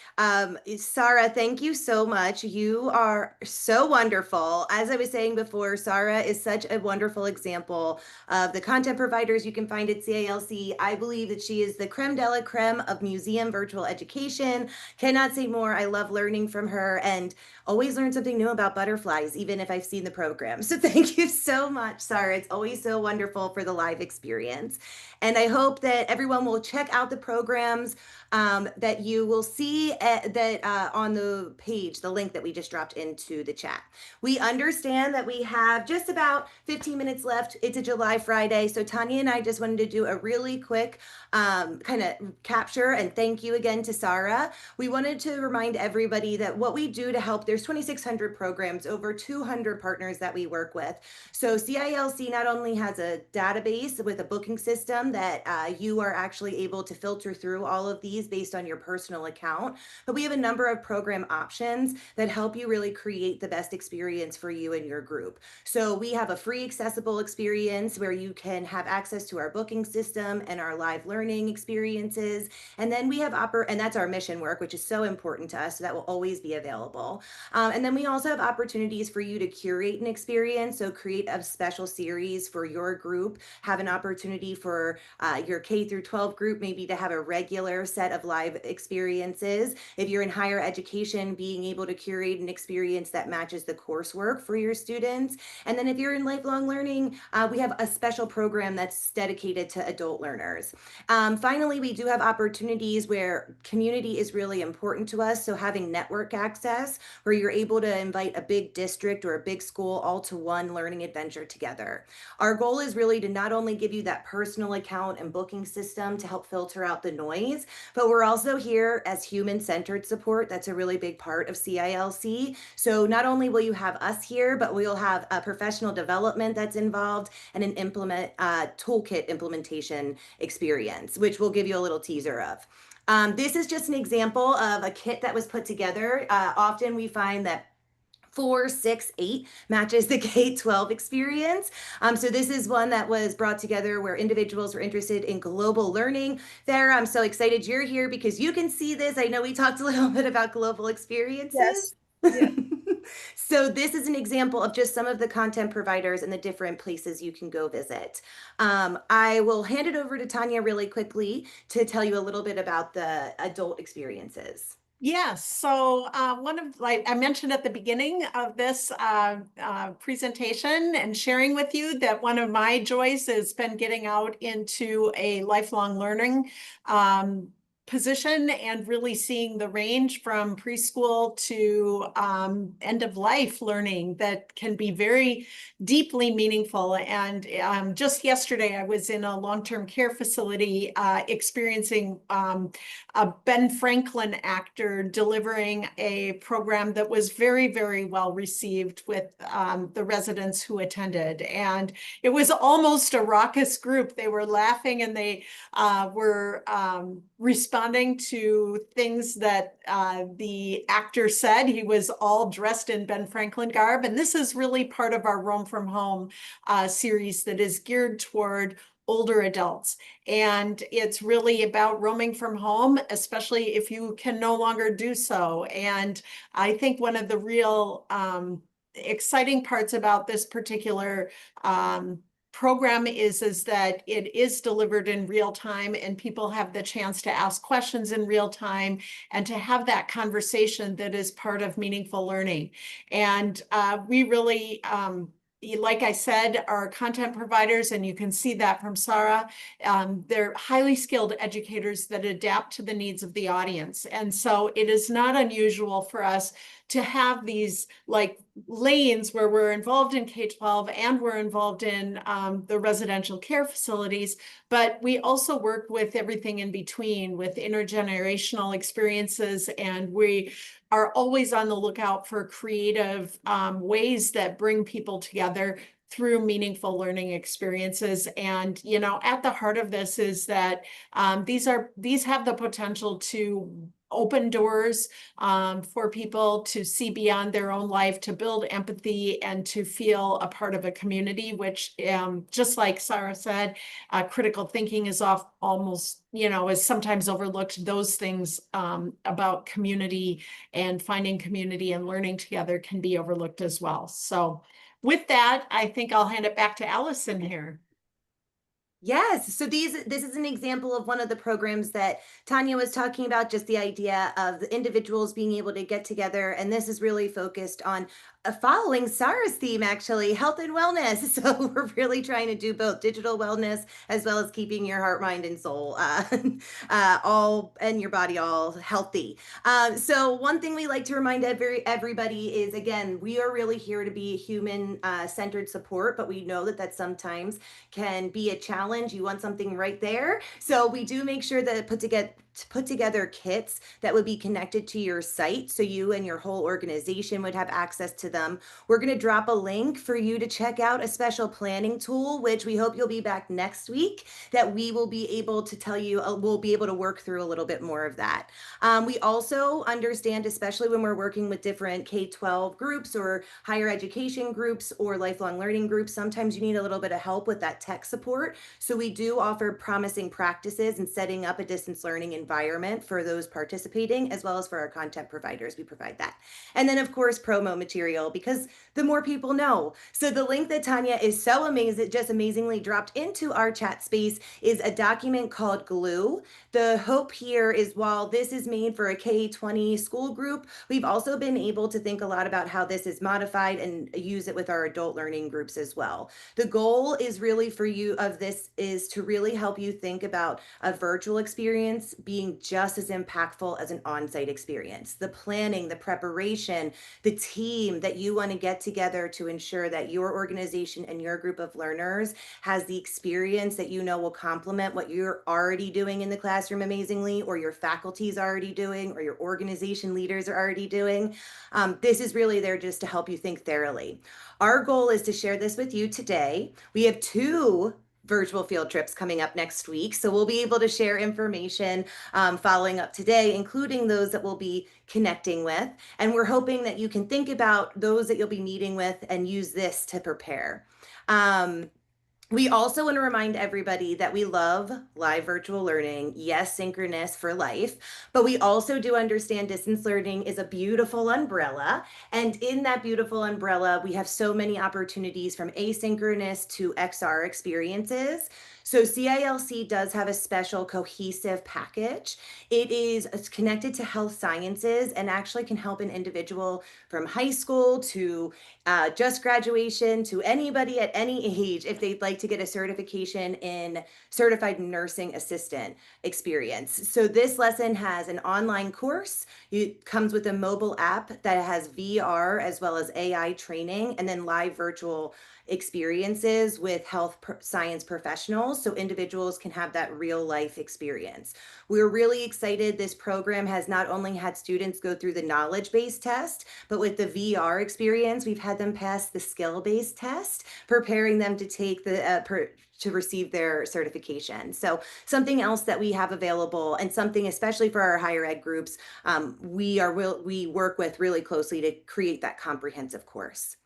Sarah, thank you so much. You are so wonderful. As I was saying before, Sarah is such a wonderful example of the content providers you can find at CILC. I believe that she is the creme de la creme of museum virtual education. Cannot say more. I love learning from her and always learn something new about butterflies, even if I've seen the program. So thank you so much, Sarah. It's always so wonderful for the live experience. And I hope that everyone will check out the programs that you will see on the page, the link that we just dropped into the chat. We understand that we have just about 15 minutes left. It's a July Friday. So Tanya and I just wanted to do a really quick kind of capture and thank you again to Sarah. We wanted to remind everybody that what we do to help, there's 2,600 programs, over 200 partners that we work with. So CILC not only has a database with a booking system that you are actually able to filter through all of these based on your personal account, but we have a number of program options that help you really create the best experience for you and your group. So we have a free accessible experience where you can have access to our booking system and our live learning experiences. And then we have and that's our mission work, which is so important to us. So that will always be available. And then we also have opportunities for you to curate an experience. So create a special series for your group, have an opportunity for your K through 12 group, maybe to have a regular set of live experiences. If you're in higher education, being able to curate an experience that matches the coursework for your students. And then if you're in lifelong learning, we have a special program that's dedicated to adult learners. Finally, we do have opportunities where community is really important to us. So having network access where you're able to invite a big district or a big school all to one learning adventure together. Our goal is really to not only give you that personal account and booking system to help filter out the noise, but we're also here as human-centered support. That's a really big part of CILC. So not only will you have us here, but we'll have a professional development that's involved and an toolkit implementation experience, which we'll give you a little teaser of. This is just an example of a kit that was put together. Often we find that 4, 6, 8 matches the K-12 experience. So this is one that was brought together where individuals were interested in global learning. There, I'm so excited you're here because you can see this. I know we talked a little bit about global experiences. Yes. Yeah. So this is an example of just some of the content providers and the different places you can go visit. I will hand it over to Tanya really quickly to tell you a little bit about the adult experiences. Yes. So like I mentioned at the beginning of this presentation and sharing with you that one of my joys has been getting out into a lifelong learning position and really seeing the range from preschool to end of life learning that can be very deeply meaningful. And just yesterday, I was in a long-term care facility experiencing a Ben Franklin actor delivering a program that was very, very well received with the residents who attended. And it was almost a raucous group. They were laughing and they were responding to things that the actor said. He was all dressed in Ben Franklin garb. And this is really part of our Roam from Home series that is geared toward older adults. And it's really about roaming from home, especially if you can no longer do so. And I think one of the real exciting parts about this particular program is that it is delivered in real time and people have the chance to ask questions in real time and to have that conversation that is part of meaningful learning. And we really like I said, our content providers, and you can see that from Sarah, they're highly skilled educators that adapt to the needs of the audience. And so it is not unusual for us to have these like lanes where we're involved in K-12 and we're involved in the residential care facilities, but we also work with everything in between with intergenerational experiences, and we are always on the lookout for creative ways that bring people together through meaningful learning experiences. And, you know, at the heart of this is that these have the potential to open doors for people to see beyond their own life, to build empathy, and to feel a part of a community, which just like Sarah said, critical thinking is almost, you know, is sometimes overlooked. Those things about community and finding community and learning together can be overlooked as well. So with that, I think I'll hand it back to Allyson here. Yes, so this is an example of one of the programs that Tanya was talking about, just the idea of the individuals being able to get together, and this is really focused on following Sarah's theme, actually, health and wellness. So we're really trying to do both digital wellness as well as keeping your heart, mind, and soul all, and your body all healthy. So one thing we like to remind everybody is, again, we are really here to be human centered support, but we know that sometimes can be a challenge. You want something right there. So we do make sure that put together kits that would be connected to your site, so you and your whole organization would have access to them. We're going to drop a link for you to check out a special planning tool, which we hope you'll be back next week, that we will be able to tell you, we'll be able to work through a little bit more of that. We also understand, especially when we're working with different K-12 groups or higher education groups or lifelong learning groups, sometimes you need a little bit of help with that tech support. So we do offer promising practices in setting up a distance learning environment for those participating, as well as for our content providers. We provide that. And then, of course, promo material, because the more people know. So the link that Tanya is so amazing, just amazingly dropped into our chat space, is a document called Glue. The hope here is, while this is made for a K-20 school group, we've also been able to think a lot about how this is modified and use it with our adult learning groups as well. The goal is really for you of this is to really help you think about a virtual experience being just as impactful as an on-site experience. The planning, the preparation, the team that you want to get together to ensure that your organization and your group of learners has the experience that you know will complement what you're already doing in the classroom amazingly, or your faculty is already doing, or your organization leaders are already doing. This is really there just to help you think thoroughly. Our goal is to share this with you today. We have 2 virtual field trips coming up next week, so we'll be able to share information following up today, including those that we'll be connecting with. And we're hoping that you can think about those that you'll be meeting with and use this to prepare. We also want to remind everybody that we love live virtual learning. Yes, synchronous for life, but we also do understand distance learning is a beautiful umbrella. And in that beautiful umbrella, we have so many opportunities from asynchronous to XR experiences. So CILC does have a special cohesive package. It's connected to health sciences and actually can help an individual from high school to just graduation, to anybody at any age, if they'd like to get a certification in certified nursing assistant experience. So this lesson has an online course. It comes with a mobile app that has VR as well as AI training, and then live virtual experiences with health science professionals, so individuals can have that real life experience. We're really excited. This program has not only had students go through the knowledge-based test, but with the VR experience, we've had them pass the skill-based test, preparing them to take the to receive their certification. So something else that we have available, and something especially for our higher ed groups, we work with really closely to create that comprehensive course.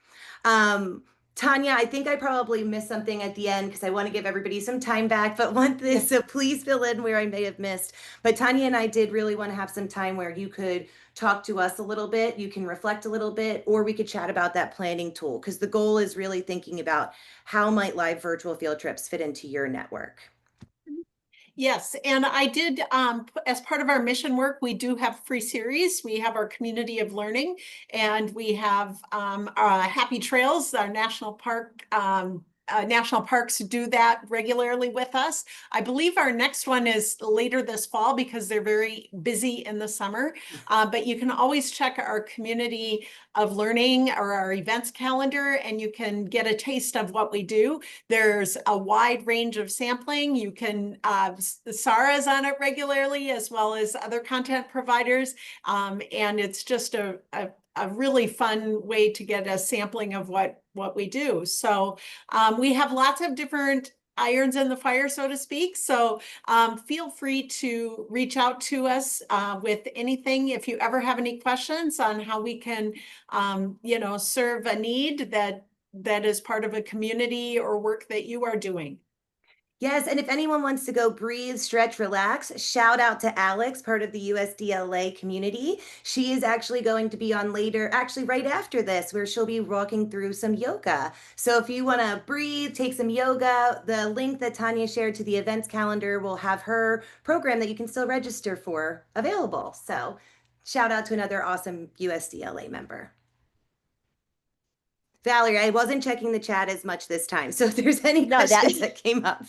Tanya, I think I probably missed something at the end because I want to give everybody some time back, but so please fill in where I may have missed. But Tanya and I did really want to have some time where you could talk to us a little bit, you can reflect a little bit, or we could chat about that planning tool, because the goal is really thinking about how might live virtual field trips fit into your network. Yes, and I did, as part of our mission work, we do have free series. We have our community of learning, and we have Happy Trails, our national parks do that regularly with us. I believe our next one is later this fall because they're very busy in the summer. But you can always check our community of learning or our events calendar, and you can get a taste of what we do. There's a wide range of sampling. You can, Sarah's on it regularly, as well as other content providers. And it's just a really fun way to get a sampling of what we do. So we have lots of different irons in the fire, so to speak. So feel free to reach out to us with anything. If you ever have any questions on how we can, serve a need that is part of a community or work that you are doing. Yes, and if anyone wants to go breathe, stretch, relax, shout out to Alex, part of the USDLA community. She is actually going to be on later, actually right after this, where she'll be walking through some yoga. So if you want to breathe, take some yoga, the link that Tanya shared to the events calendar will have her program that you can still register for available. So shout out to another awesome USDLA member. Valerie, I wasn't checking the chat as much this time. So if there's any questions that came up.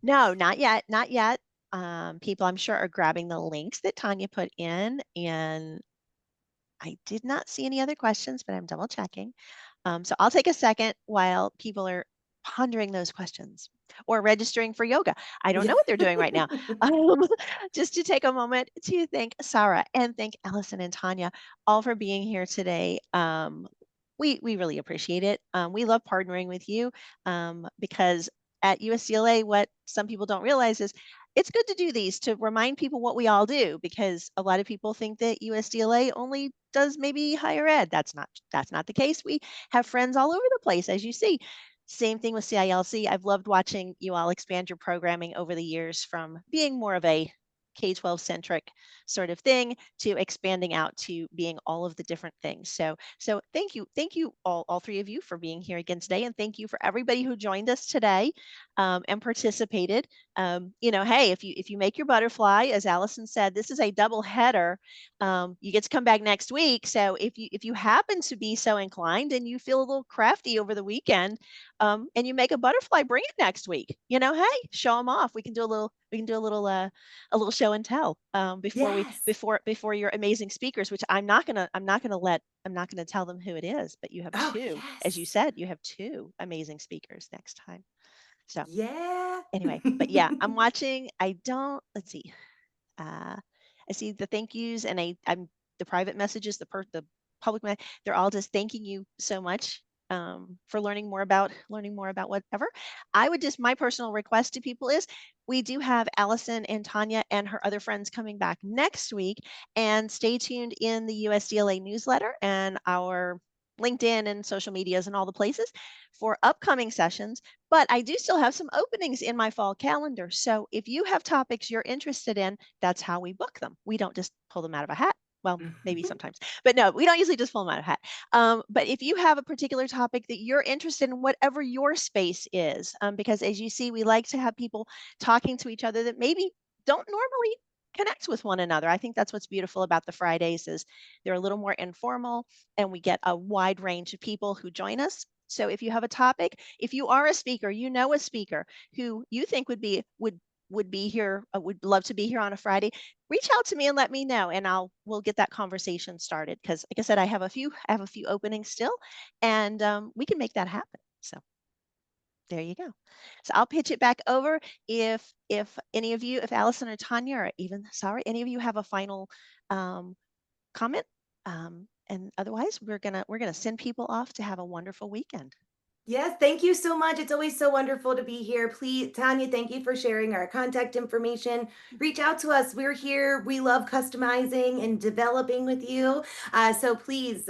No, not yet, not yet. People, I'm sure, are grabbing the links that Tanya put in, and I did not see any other questions, but I'm double checking. So I'll take a second while people are pondering those questions or registering for yoga. I don't know what they're doing right now. Just to take a moment to thank Sarah and thank Allyson and Tanya all for being here today. We really appreciate it. We love partnering with you because at USDLA, what some people don't realize is it's good to do these to remind people what we all do, because a lot of people think that USDLA only does maybe higher ed. That's not the case. We have friends all over the place, as you see. Same thing with CILC. I've loved watching you all expand your programming over the years from being more of a K-12 centric sort of thing to expanding out to being all of the different things. So thank you all three of you for being here again today, and thank you for everybody who joined us today and participated. Hey, if you make your butterfly, as Allyson said, this is a double header. You get to come back next week. So if you happen to be so inclined and you feel a little crafty over the weekend, and you make a butterfly, bring it next week. Hey, show them off. We can do a little show and tell before your amazing speakers, which I'm not gonna tell them who it is, but you have two, as you said, you have two amazing speakers next time. So anyway, but yeah, I'm watching. Let's see. I see the thank yous, and I'm the private messages, the public, they're all just thanking you so much for learning more about whatever. My personal request to people is we do have Allyson and Tanya and her other friends coming back next week, and stay tuned in the USDLA newsletter and our LinkedIn and social medias and all the places for upcoming sessions. But I do still have some openings in my fall calendar. So if you have topics you're interested in, that's how we book them. We don't just pull them out of a hat. Well, maybe sometimes, but no, we don't usually just pull them out of a hat. But if you have a particular topic that you're interested in, whatever your space is, because as you see, we like to have people talking to each other that maybe don't normally connect with one another. I think that's what's beautiful about the Fridays is they're a little more informal, and we get a wide range of people who join us. So if you have a topic, if you are a speaker, a speaker who you think would be here, would love to be here on a Friday, reach out to me and let me know, and we'll get that conversation started. Because like I said, I have a few openings still, and we can make that happen. So there you go. So I'll pitch it back over. If any of you, if Allyson or Tanya, or even Sarah, any of you have a final comment, and otherwise we're gonna send people off to have a wonderful weekend. Yes, thank you so much. It's always so wonderful to be here. Please, Tanya, thank you for sharing our contact information. Reach out to us. We're here. We love customizing and developing with you. So please,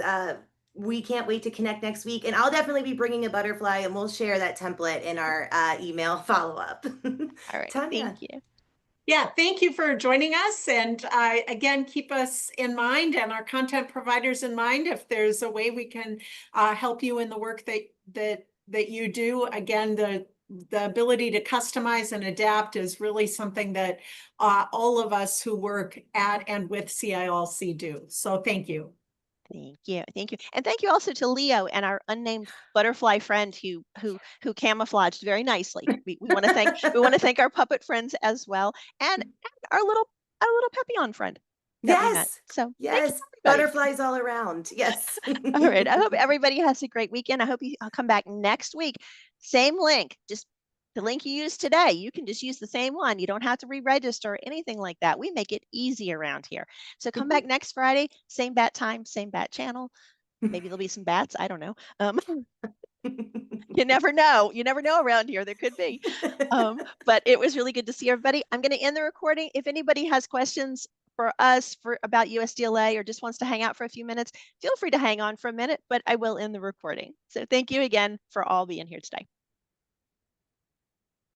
we can't wait to connect next week. And I'll definitely be bringing a butterfly, and we'll share that template in our email follow-up. All right, Tanya. thank you. Yeah, thank you for joining us. And again, keep us in mind and our content providers in mind if there's a way we can help you in the work that you do. Again, the ability to customize and adapt is really something that all of us who work at and with CILC do. So thank you. Thank you. Thank you. And thank you also to Leo and our unnamed butterfly friend who camouflaged very nicely. We want to thank our puppet friends as well, and our little Papillon friend that we met. Yes. So thank you, Yes. everybody. Butterflies all around. Yes. All right. I hope everybody has a great weekend. I hope you come back next week. Same link. Just the link you used today, you can just use the same one. You don't have to re-register or anything like that. We make it easy around here. So come back next Friday, same bat time, same bat channel. Maybe there'll be some bats. I don't know. You never know. You never know around here. There could be. But it was really good to see everybody. I'm going to end the recording. If anybody has questions for us about USDLA or just wants to hang out for a few minutes, feel free to hang on for a minute, but I will end the recording. So thank you again for all being here today.